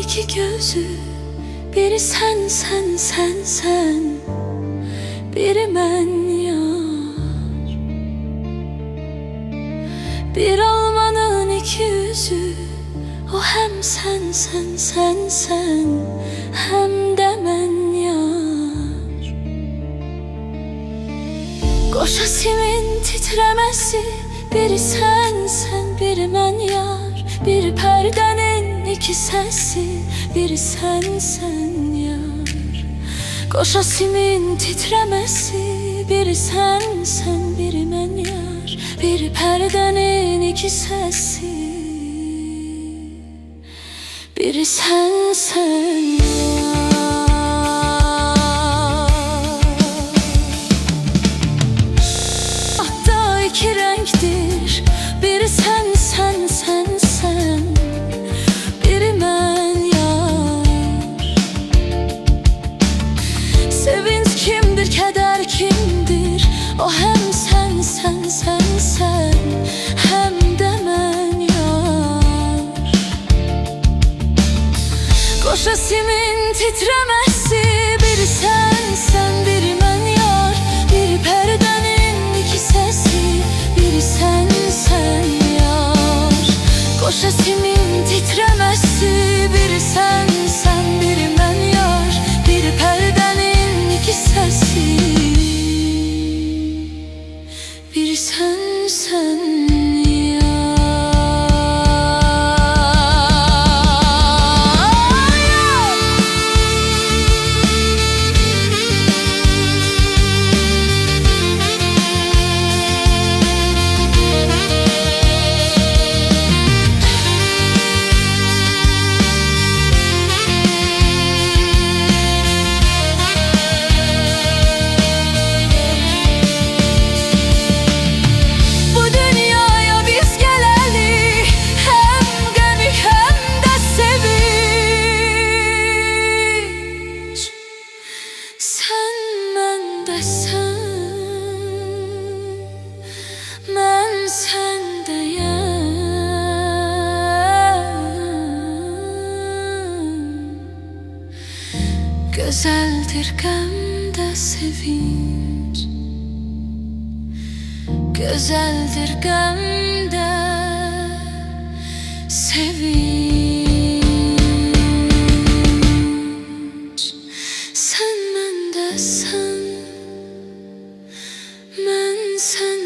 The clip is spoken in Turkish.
iki gözü, biri sen sen sen sen, biri mən yar. Bir almanın iki yüzü, o hem sen sen sen sen, hem de mən yar. Qoşasimin titrəməsi, biri sen sen, biri mən yar. Biri pərdənin iki səsi, biri sen sen yar. Qoşasimin titrəməsi, biri sen sen, biri mən yar. Biri pərdənin iki səsi, biri sen sen yar. Hatta iki renkdir, biri sen sen sen sen, biri mən yar. Sevinç kimdir, kədər kimdir, o hem sen sen sen sen, hem de mən yar. Qoşasimin titrəməsi, biri sen sen, biri mən yar. Biri pərdənin iki səsi, biri sen sen yar. Qoşasimin titrəməsi, biri sen sen, biri mən yar. Biri pərdənin iki səsi, biri sen sen yar. Sen məndəsən, mən səndəyəm. Gözəldir qəmdə sevinç, gözəldir qəmdə sevinç. Sen məndəsən, mən sən